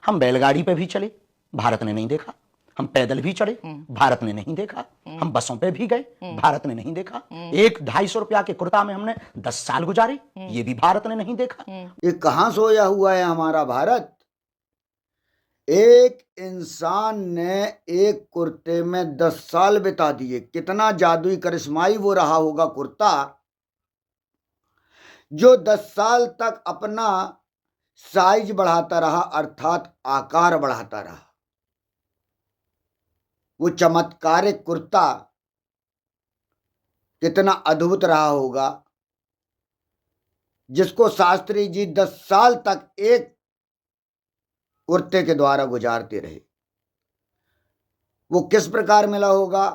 हम बैलगाड़ी पे भी चले, भारत ने नहीं देखा। हम पैदल भी चढ़े, भारत ने नहीं देखा। हम बसों पे भी गए, भारत ने नहीं देखा। एक 250 रुपया के कुर्ता में हमने 10 साल गुजारे, ये भी भारत ने नहीं देखा। ये कहां सोया हुआ है हमारा भारत? एक इंसान ने एक कुर्ते में 10 साल बिता दिए। कितना जादुई करिश्माई वो रहा होगा कुर्ता, जो 10 साल तक अपना साइज बढ़ाता रहा, अर्थात आकार बढ़ाता रहा। वो चमत्कारिक कुर्ता कितना अद्भुत रहा होगा, जिसको शास्त्री जी 10 साल तक एक कुर्ते के द्वारा गुजारते रहे। वो किस प्रकार मिला होगा?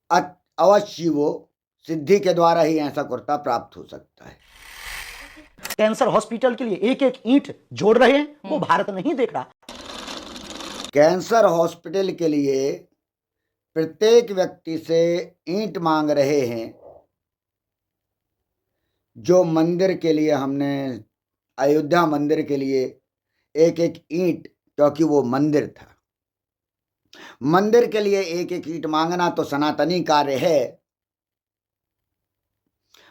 अवश्य वो सिद्धि के द्वारा ही ऐसा कुर्ता प्राप्त हो सकता है। कैंसर हॉस्पिटल के लिए एक एक ईंट जोड़ रहे हैं, वो भारत नहीं देख रहा। कैंसर हॉस्पिटल के लिए प्रत्येक व्यक्ति से ईंट मांग रहे हैं। जो मंदिर के लिए हमने, अयोध्या मंदिर के लिए एक एक ईंट, क्योंकि वो मंदिर था, मंदिर के लिए एक एक ईंट मांगना तो सनातनी कार्य है,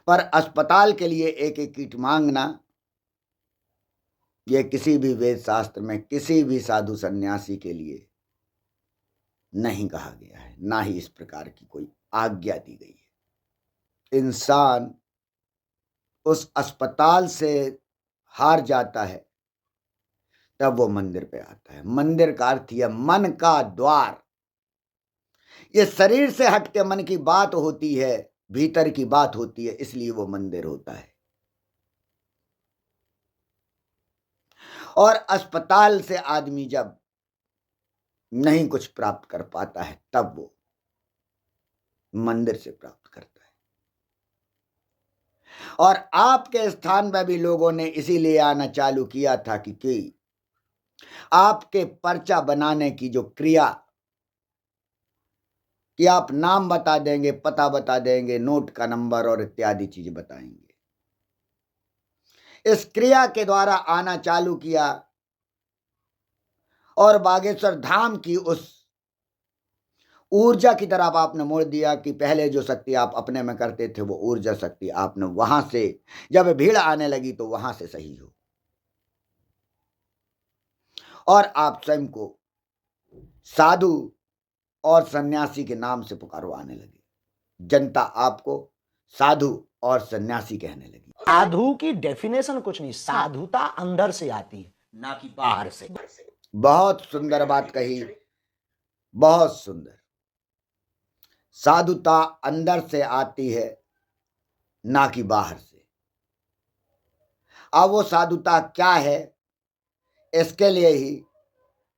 पर अस्पताल के लिए एक एक ईंट मांगना, यह किसी भी वेद शास्त्र में किसी भी साधु सन्यासी के लिए नहीं कहा गया है, ना ही इस प्रकार की कोई आज्ञा दी गई है। इंसान उस अस्पताल से हार जाता है, तब वो मंदिर पे आता है। मंदिर का अर्थ यह मन का द्वार। ये शरीर से हटके मन की बात होती है, भीतर की बात होती है, इसलिए वो मंदिर होता है। और अस्पताल से आदमी जब नहीं कुछ प्राप्त कर पाता है, तब वो मंदिर से प्राप्त करता है। और आपके स्थान पर भी लोगों ने इसीलिए आना चालू किया था कि आपके पर्चा बनाने की जो क्रिया, कि आप नाम बता देंगे, पता बता देंगे, नोट का नंबर और इत्यादि चीज बताएंगे, इस क्रिया के द्वारा आना चालू किया। और बागेश्वर धाम की उस ऊर्जा की तरफ आपने मोड़ दिया कि पहले जो शक्ति आप अपने में करते थे, वो ऊर्जा शक्ति आपने वहां से, जब भीड़ आने लगी तो वहां से सही हो, और आप स्वयं को साधु और सन्यासी के नाम से पुकारवाने लगे। जनता आपको साधु और सन्यासी कहने लगी। साधु की डेफिनेशन कुछ नहीं, साधुता अंदर से आती है, ना कि बाहर से। बहुत सुंदर बात कही, बहुत सुंदर। साधुता अंदर से आती है, ना कि बाहर से। अब वो साधुता क्या है, इसके लिए ही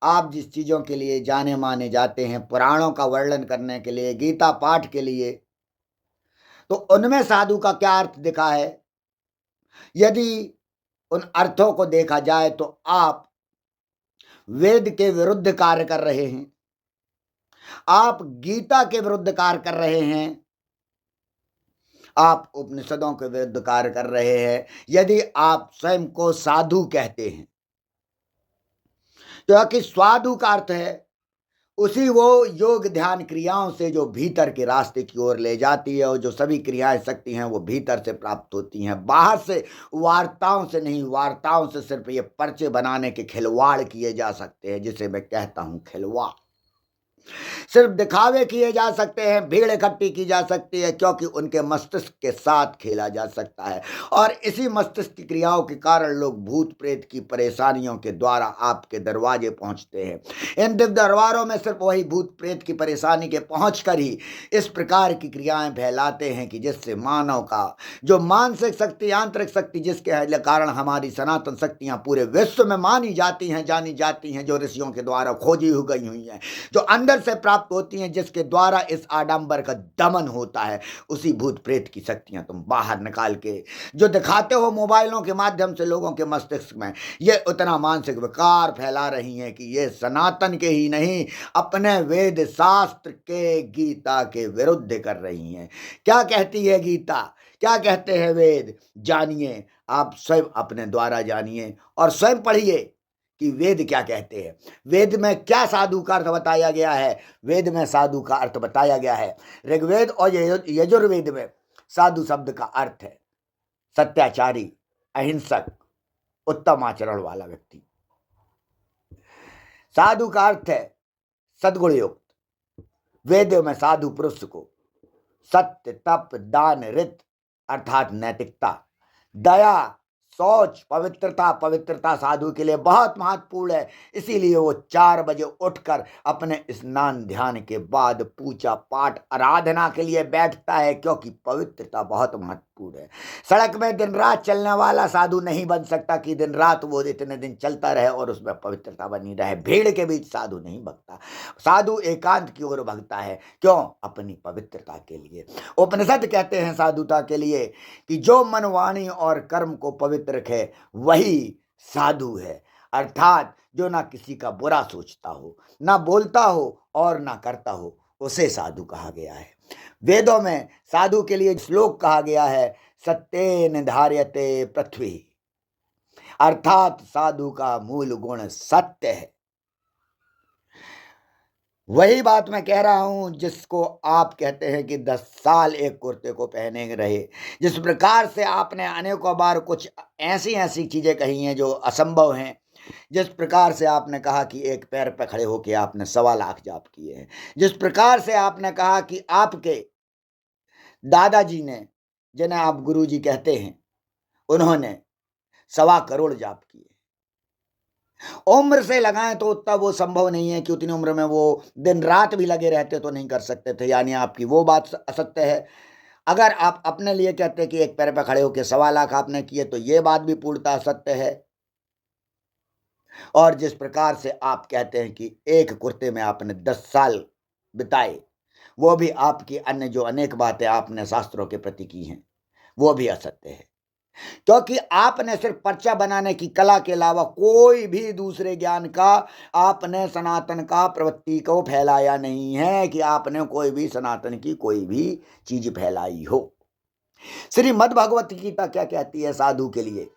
आप जिस चीजों के लिए जाने माने जाते हैं, पुराणों का वर्णन करने के लिए, गीता पाठ के लिए, तो उनमें साधु का क्या अर्थ दिखा है? यदि उन अर्थों को देखा जाए तो आप वेद के विरुद्ध कार्य कर रहे हैं, आप गीता के विरुद्ध कार्य कर रहे हैं, आप उपनिषदों के विरुद्ध कार्य कर रहे हैं, यदि आप स्वयं को साधु कहते हैं। क्योंकि साधु का अर्थ है उसी वो योग ध्यान क्रियाओं से जो भीतर के रास्ते की ओर ले जाती है, और जो सभी क्रियाएं शक्ति हैं वो भीतर से प्राप्त होती हैं, बाहर से वार्ताओं से नहीं। वार्ताओं से सिर्फ ये पर्चे बनाने के खिलवाड़ किए जा सकते हैं, जिसे मैं कहता हूं खिलवाड़। सिर्फ दिखावे किए जा सकते हैं, भीड़ इकट्ठी की जा सकती है, क्योंकि उनके मस्तिष्क के साथ खेला जा सकता है। और इसी मस्तिष्क की क्रियाओं के कारण लोग भूत प्रेत की परेशानियों के द्वारा आपके दरवाजे पहुंचते हैं। इन दिव्य दरबारों में सिर्फ वही भूत प्रेत की परेशानी के पहुंच कर ही इस प्रकार की क्रियाएं फैलाते हैं कि जिससे मानव का जो मानसिक शक्ति, आंतरिक शक्ति, जिसके कारण हमारी सनातन शक्तियां पूरे विश्व में मानी जाती हैं, जानी जाती हैं, जो ऋषियों के द्वारा खोजी गई हुई हैं, जो अंदर से प्राप्त होती हैं, जिसके द्वारा इस आडंबर का दमन होता है, उसी भूत प्रेत की शक्तियां तुम बाहर निकाल के जो दिखाते हो मोबाइलों के माध्यम से लोगों के मस्तिष्क में, ये उतना मानसिक विकार फैला रही हैं कि ये सनातन के ही नहीं, अपने वेद शास्त्र के, गीता के विरुद्ध कर रही हैं। क्या कहती है गीता, क्या कहते हैं वेद? जानिए, आप स्वयं अपने द्वारा जानिए और स्वयं पढ़िए कि वेद क्या कहते हैं। वेद में क्या साधु का अर्थ बताया गया है? वेद में साधु का अर्थ बताया गया है, ऋग्वेद और यजुर्वेद में साधु शब्द का अर्थ है सत्याचारी, अहिंसक, उत्तम आचरण वाला व्यक्ति। साधु का अर्थ है सद्गुण युक्त। वेदों में साधु पुरुष को सत्य, तप, दान, ऋत अर्थात नैतिकता, दया, शौच, पवित्रता साधु के लिए बहुत महत्वपूर्ण है। इसीलिए वो 4 बजे उठकर अपने स्नान ध्यान के बाद पूजा पाठ आराधना के लिए बैठता है, क्योंकि पवित्रता बहुत महत्वपूर्ण है। सड़क में दिन रात चलने वाला साधु नहीं बन सकता कि दिन रात वो इतने दिन चलता रहे और उसमें पवित्रता बनी रहे। भीड़ के बीच साधु नहीं भगता। साधु एकांत की ओर भगता है। क्यों? अपनी पवित्रता के लिए। उपनिषद कहते हैं साधुता के लिए कि जो मन, वाणी और कर्म को पवित्र रखे वही साधु है। अर्थात जो ना किसी का बुरा सोचता हो, ना बोलता हो और ना करता हो, उसे साधु कहा गया है। वेदों में साधु के लिए श्लोक कहा गया है, सत्येन धार्यते पृथ्वी, अर्थात साधु का मूल गुण सत्य है। वही बात मैं कह रहा हूं जिसको आप कहते हैं कि 10 साल एक कुर्ते को पहने रहे। जिस प्रकार से आपने अनेकों बार कुछ ऐसी चीजें कही हैं जो असंभव हैं, जिस प्रकार से आपने कहा कि एक पैर पर खड़े होकर आपने 1.25 लाख जाप किए हैं, जिस प्रकार से आपने कहा कि आपके दादाजी ने, जिन्हें आप गुरुजी कहते हैं, उन्होंने 1.25 करोड़ जाप किए। उम्र से लगाएं तो उतना वो संभव नहीं है कि उतनी उम्र में वो दिन रात भी लगे रहते तो नहीं कर सकते थे। यानी आपकी वो बात असत्य है। अगर आप अपने लिए कहते हैं कि एक पैर पर खड़े होकर 1.25 लाख आपने किए, तो ये बात भी पूर्णतः सत्य है। और जिस प्रकार से आप कहते हैं कि एक कुर्ते में आपने 10 साल बिताए, वो भी आपकी अन्य जो अनेक बातें आपने शास्त्रों के प्रति की हैं, वो भी असत्य है। क्योंकि आपने सिर्फ पर्चा बनाने की कला के अलावा कोई भी दूसरे ज्ञान का आपने सनातन का प्रवृत्ति को फैलाया नहीं है, कि आपने कोई भी सनातन की कोई भी चीज फैलाई हो। श्रीमद् भगवत गीता क्या कहती है साधु के लिए?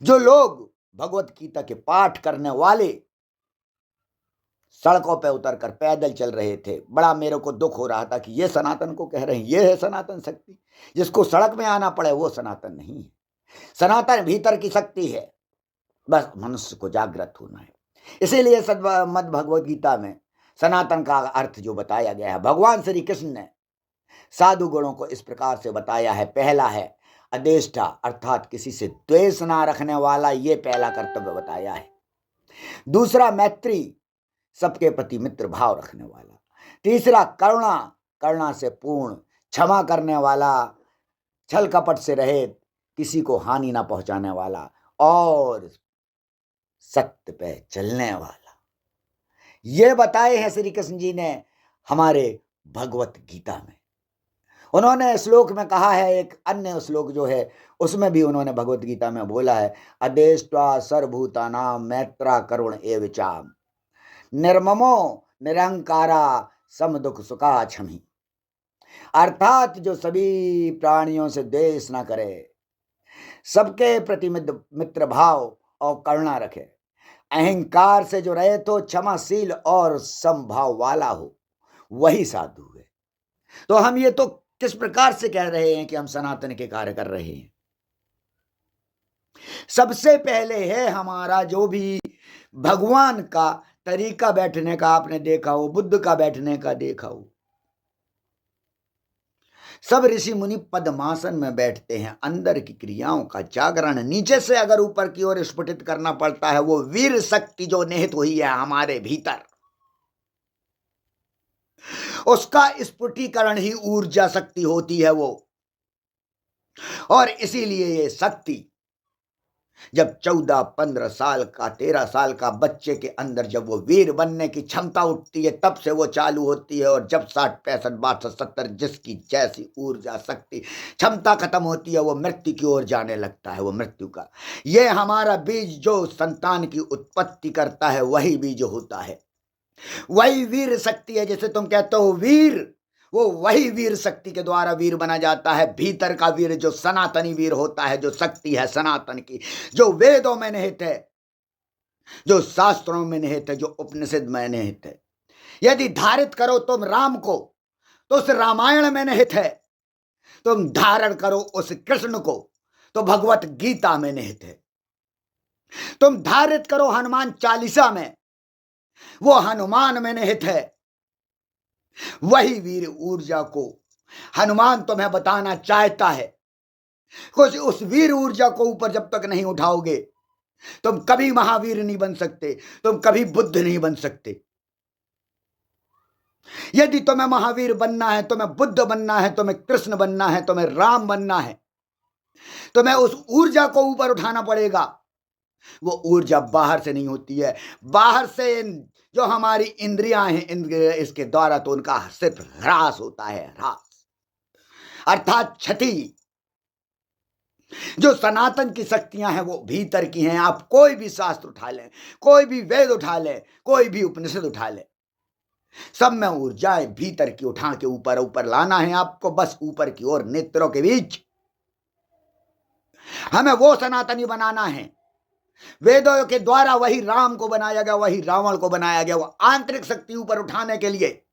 जो लोग भगवत गीता के पाठ करने वाले सड़कों पे उतरकर पैदल चल रहे थे, बड़ा मेरे को दुख हो रहा था कि ये सनातन को कह रहे हैं, ये है सनातन शक्ति। जिसको सड़क में आना पड़े वो सनातन नहीं है। सनातन भीतर की शक्ति है, बस मनुष्य को जागृत होना है। इसीलिए श्रीमद् भगवत गीता में सनातन का अर्थ जो बताया गया है, भगवान श्री कृष्ण ने साधु गुणों को इस प्रकार से बताया है। पहला है अदेष्टा, अर्थात किसी से द्वेष ना रखने वाला, ये पहला कर्तव्य बताया है। दूसरा मैत्री, सबके प्रति मित्र भाव रखने वाला। तीसरा करुणा, करुणा से पूर्ण, क्षमा करने वाला, छल कपट से रहित, किसी को हानि ना पहुंचाने वाला, और सत्य पे चलने वाला। ये बताए हैं श्री कृष्ण जी ने हमारे भगवत गीता में। उन्होंने श्लोक में कहा है, एक अन्य श्लोक जो है उसमें भी उन्होंने भगवत गीता में बोला है, अदेष्ट्वा सर्वभूतानां मैत्रा करुण एवचाम निर्ममो निरंकारा सम दुख सुखा क्षमी। अर्थात जो सभी प्राणियों से द्वेष ना करे, सबके प्रति मित्र भाव और करुणा रखे, अहंकार से जो रहे तो क्षमाशील और समभाव वाला हो, वही साधु है। तो हम ये तो किस प्रकार से कह रहे हैं कि हम सनातन के कार्य कर रहे हैं? सबसे पहले है हमारा जो भी भगवान का तरीका बैठने का आपने देखा हो, बुद्ध का बैठने का देखा हो, सब ऋषि मुनि पद्मासन में बैठते हैं। अंदर की क्रियाओं का जागरण नीचे से अगर ऊपर की ओर स्फुटित करना पड़ता है, वो वीर शक्ति जो निहित हुई है हमारे भीतर, उसका स्फुटीकरण ही ऊर्जा शक्ति होती है वो। और इसीलिए ये शक्ति जब 14, 15 साल का, 13 साल का बच्चे के अंदर जब वो वीर बनने की क्षमता उठती है, तब से वो चालू होती है। और जब 60, 65, 62, 70 जिसकी जैसी ऊर्जा शक्ति क्षमता खत्म होती है, वो मृत्यु की ओर जाने लगता है। वो मृत्यु का ये हमारा बीज जो संतान की उत्पत्ति करता है, वही बीज होता है, वही वीर शक्ति है। जैसे तुम कहते हो वीर, वो वही वीर शक्ति के द्वारा वीर बना जाता है। भीतर का वीर जो सनातनी वीर होता है, जो शक्ति है सनातन की, जो वेदों में निहित है, जो शास्त्रों में निहित है, जो उपनिषद में निहित है। यदि धारित करो तुम राम को तो उस रामायण में निहित है, तुम धारण करो उस कृष्ण को तो भगवत गीता में निहित है। तुम धारित करो हनुमान चालीसा में, वो हनुमान में निहित है। वही वीर ऊर्जा को हनुमान तुम्हें बताना चाहता है। कुछ उस वीर ऊर्जा को ऊपर जब तक नहीं उठाओगे तुम कभी महावीर नहीं बन सकते, तुम कभी बुद्ध नहीं बन सकते। यदि तुम्हें महावीर बनना है, तुम्हें बुद्ध बनना है, तुम्हें कृष्ण बनना है, तुम्हें राम बनना है, तुम्हें उस ऊर्जा को ऊपर उठाना पड़ेगा। वो ऊर्जा बाहर से नहीं होती है। बाहर से जो हमारी इंद्रियां हैं, इसके द्वारा तो उनका सिर्फ ह्रास होता है, ह्रास अर्थात क्षति। जो सनातन की शक्तियां हैं वो भीतर की हैं। आप कोई भी शास्त्र उठा लें, कोई भी वेद उठा लें, कोई भी उपनिषद उठा लें, सब में ऊर्जाएं भीतर की उठा के ऊपर ऊपर लाना है आपको, बस ऊपर की ओर, नेत्रों के बीच। हमें वो सनातनी बनाना है। वेदों के द्वारा वही राम को बनाया गया, वही रावण को बनाया गया, वो आंतरिक शक्ति ऊपर उठाने के लिए।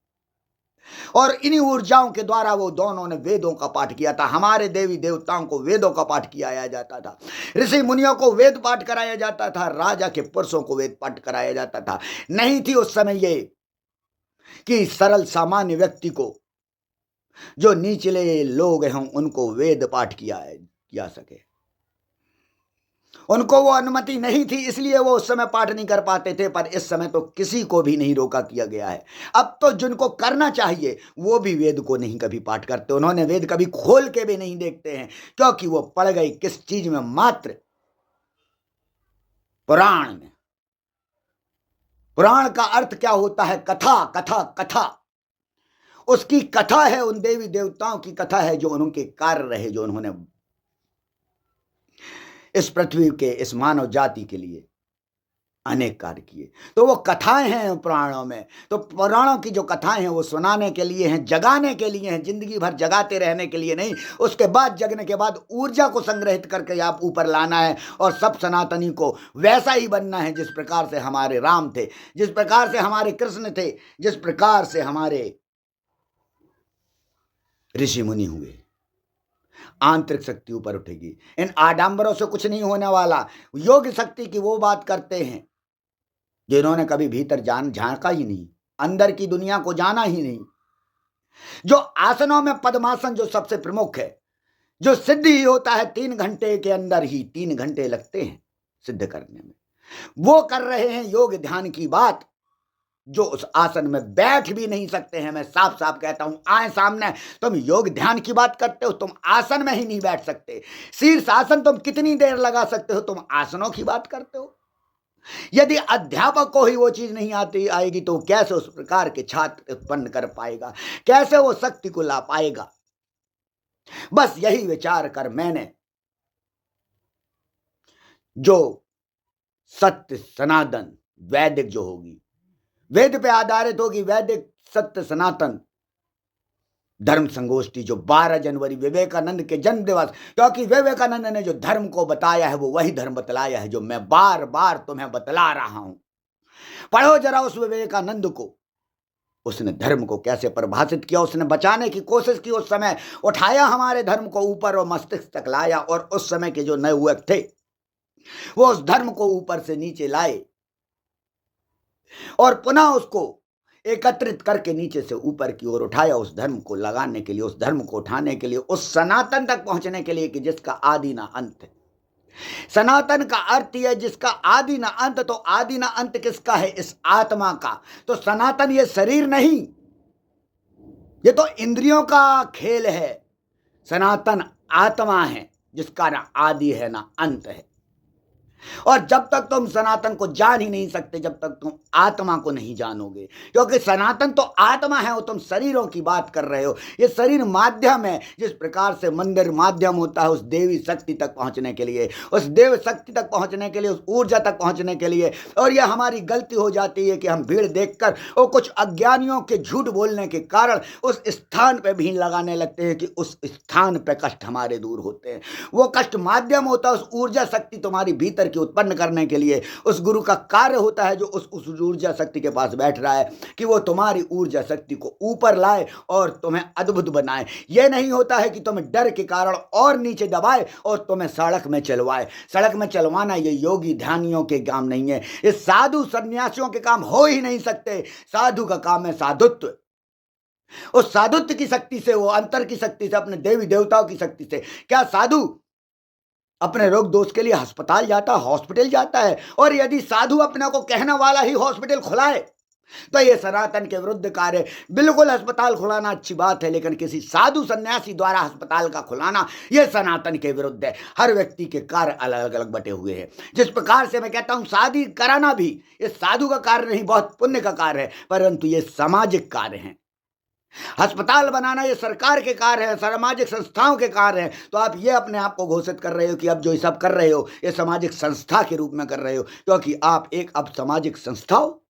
और इन्हीं ऊर्जाओं के द्वारा वो दोनों ने वेदों का पाठ किया था। हमारे देवी देवताओं को वेदों का पाठ किया जाता था, ऋषि मुनियों को वेद पाठ कराया जाता था, राजा के पुरुषों को वेद पाठ कराया जाता था। नहीं थी उस समय ये कि सरल सामान्य व्यक्ति को, जो निचले लोग हैं उनको वेद पाठ किया सके। उनको वो अनुमति नहीं थी, इसलिए वो उस समय पाठ नहीं कर पाते थे। पर इस समय तो किसी को भी नहीं रोका किया गया है। अब तो जिनको करना चाहिए वो भी वेद को नहीं कभी पाठ करते। उन्होंने वेद कभी खोल के भी नहीं देखते हैं, क्योंकि वो पड़ गई किस चीज में? मात्र पुराण में। पुराण का अर्थ क्या होता है? कथा, कथा, कथा। उसकी कथा है, उन देवी देवताओं की कथा है, जो उनके कार्य रहे, जो उन्होंने इस पृथ्वी के, इस मानव जाति के लिए अनेक कार्य किए। तो वो कथाएं हैं पुराणों में। तो पुराणों की जो कथाएं हैं वो सुनाने के लिए हैं, जगाने के लिए हैं, जिंदगी भर जगाते रहने के लिए नहीं। उसके बाद, जगने के बाद ऊर्जा को संग्रहित करके आप ऊपर लाना है और सब सनातनी को वैसा ही बनना है जिस प्रकार से हमारे राम थे, जिस प्रकार से हमारे कृष्ण थे, जिस प्रकार से हमारे ऋषि मुनि हुए। आंतरिक शक्ति ऊपर उठेगी। इन आडंबरों से कुछ नहीं होने वाला। योग शक्ति की वो बात करते हैं जिन्होंने कभी भीतर झांका ही नहीं, अंदर की दुनिया को जाना ही नहीं। जो आसनों में पद्मासन जो सबसे प्रमुख है, जो सिद्ध ही होता है 3 घंटे के अंदर ही, 3 घंटे लगते हैं सिद्ध करने में, वो कर रहे हैं योग ध्यान की बात। जो उस आसन में बैठ भी नहीं सकते हैं, मैं साफ साफ कहता हूं, आए सामने, तुम योग ध्यान की बात करते हो, तुम आसन में ही नहीं बैठ सकते। शीर्ष आसन तुम कितनी देर लगा सकते हो, तुम आसनों की बात करते हो। यदि अध्यापक को ही वो चीज नहीं आएगी तो कैसे उस प्रकार के छात्र उत्पन्न कर पाएगा, कैसे वो शक्ति को ला पाएगा? बस यही विचार कर मैंने जो सत्य सनातन वैदिक जो होगी, वेद पे आधारित होगी, वैदिक सत्य सनातन धर्म संगोष्ठी, जो 12 जनवरी विवेकानंद के जन्म दिवस, क्योंकि विवेकानंद ने जो धर्म को बताया है वो वही धर्म बतलाया है जो मैं बार बार तुम्हें बतला रहा हूं। पढ़ो जरा उस विवेकानंद को, उसने धर्म को कैसे परिभाषित किया, उसने बचाने की कोशिश की। उस समय उठाया हमारे धर्म को ऊपर और मस्तिष्क तक लाया, और उस समय के जो नए युवक थे वो उस धर्म को ऊपर से नीचे लाए और पुनः उसको एकत्रित करके नीचे से ऊपर की ओर उठाया, उस धर्म को लगाने के लिए, उस धर्म को उठाने के लिए, उस सनातन तक पहुंचने के लिए कि जिसका आदि ना अंत है। सनातन का अर्थ है जिसका आदि ना अंत। तो आदि ना अंत किसका है? इस आत्मा का। तो सनातन ये शरीर नहीं, ये तो इंद्रियों का खेल है। सनातन आत्मा है जिसका ना आदि है ना अंत है। और जब तक तुम सनातन को जान ही नहीं सकते, जब तक तुम आत्मा को नहीं जानोगे, क्योंकि सनातन तो आत्मा है। वो तुम शरीरों की बात कर रहे हो। ये शरीर माध्यम है। जिस प्रकार से मंदिर माध्यम होता है उस देवी शक्ति तक पहुंचने के लिए, उस देव शक्ति तक पहुंचने के लिए, उस ऊर्जा तक पहुंचने के लिए। और यह हमारी गलती हो जाती है कि हम भीड़ देखकर और कुछ अज्ञानियों के झूठ बोलने के कारण उस स्थान पर भीड़ लगाने लगते हैं कि उस स्थान पर कष्ट हमारे दूर होते हैं। वो कष्ट माध्यम होता है। उस ऊर्जा शक्ति तुम्हारी भीतर की उत्पन्न करने के लिए उस गुरु का कार्य होता है, जो उस ऊर्जा शक्ति के पास बैठ रहा है, कि वो तुम्हारी ऊर्जा शक्ति को ऊपर लाए और तुम्हें अद्भुत बनाए। ये नहीं होता है कि तुम्हें डर के कारण और नीचे दबाए और तुम्हें सड़क में चलवाए। सड़क में चलवाना ये योगी ध्यानियों के काम नहीं है, ये साधु सन्यासियों के काम हो ही नहीं सकते। साधु का काम है साधुत्व। उस साधुत्व की शक्ति से, वो अंतर की शक्ति से, अपने देवी देवताओं की शक्ति से। क्या साधु अपने रोग दोष के लिए अस्पताल जाता, हॉस्पिटल जाता है? और यदि साधु अपने को कहने वाला ही हॉस्पिटल खुलाए तो ये सनातन के विरुद्ध कार्य है। बिल्कुल अस्पताल खुलाना अच्छी बात है, लेकिन किसी साधु सन्यासी द्वारा अस्पताल का खुलाना ये सनातन के विरुद्ध है। हर व्यक्ति के कार्य अलग अलग बटे हुए हैं। जिस प्रकार से मैं कहता हूं शादी कराना भी ये साधु का कार्य नहीं, बहुत पुण्य का कार्य है, परंतु ये सामाजिक कार्य है। अस्पताल बनाना ये सरकार के कार्य है, सामाजिक संस्थाओं के कार्य है। तो आप ये अपने आप को घोषित कर रहे हो कि अब जो सब कर रहे हो ये सामाजिक संस्था के रूप में कर रहे हो, क्योंकि आप एक अब सामाजिक संस्था हो।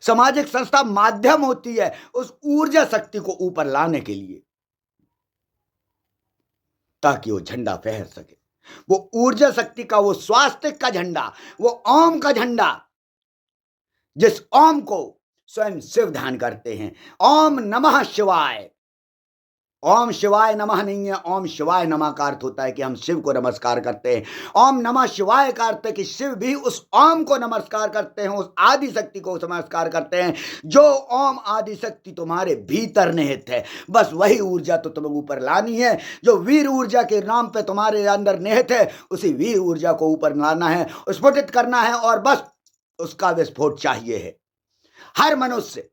सामाजिक संस्था माध्यम होती है उस ऊर्जा शक्ति को ऊपर लाने के लिए, ताकि वो झंडा फहर सके। वो ऊर्जा शक्ति का, वो स्वास्थ्य का झंडा, वो ओम का झंडा, जिस ओम को स्वयं शिव ध्यान करते हैं। ओम नमः शिवाय। ओम शिवाय नमः नहीं है, ओम शिवाय नमः का अर्थ होता है कि हम शिव को नमस्कार करते हैं। ओम नमः शिवाय का अर्थ है कि शिव भी उस ओम को नमस्कार करते हैं, उस आदि शक्ति को नमस्कार करते हैं। जो ओम आदि शक्ति तुम्हारे भीतर निहित है, बस वही ऊर्जा तो तुम्हें ऊपर लानी है। जो वीर ऊर्जा के नाम पे तुम्हारे अंदर निहित है, उसी वीर ऊर्जा को ऊपर लाना है, स्फुटित करना है, और बस उसका विस्फोट चाहिए है। हर मनुष्य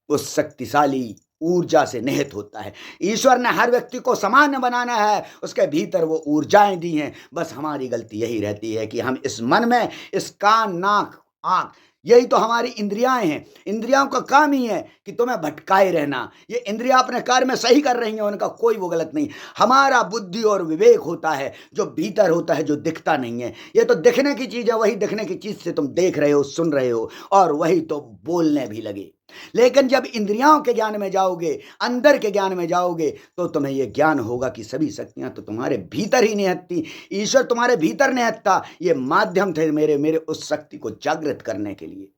उस शक्तिशाली ऊर्जा से निहित होता है। ईश्वर ने हर व्यक्ति को समान बनाना है, उसके भीतर वो ऊर्जाएं दी हैं। बस हमारी गलती यही रहती है कि हम इस मन में, इस कान, नाक, आंख, यही तो हमारी इंद्रियां हैं। इंद्रियों का काम ही है कि तुम्हें भटकाए रहना। ये इंद्रियां अपने कार्य में सही कर रही हैं, उनका कोई वो गलत नहीं। हमारा बुद्धि और विवेक होता है जो भीतर होता है, जो दिखता नहीं है। ये तो दिखने की चीज है, वही दिखने की चीज से तुम देख रहे हो, सुन रहे हो, और वही तो बोलने भी लगे। लेकिन जब इंद्रियों के ज्ञान में जाओगे, अंदर के ज्ञान में जाओगे, तो तुम्हें यह ज्ञान होगा कि सभी शक्तियां तो तुम्हारे भीतर ही निहित थी। ईश्वर तुम्हारे भीतर निहित था। ये माध्यम थे मेरे उस शक्ति को जागृत करने के लिए।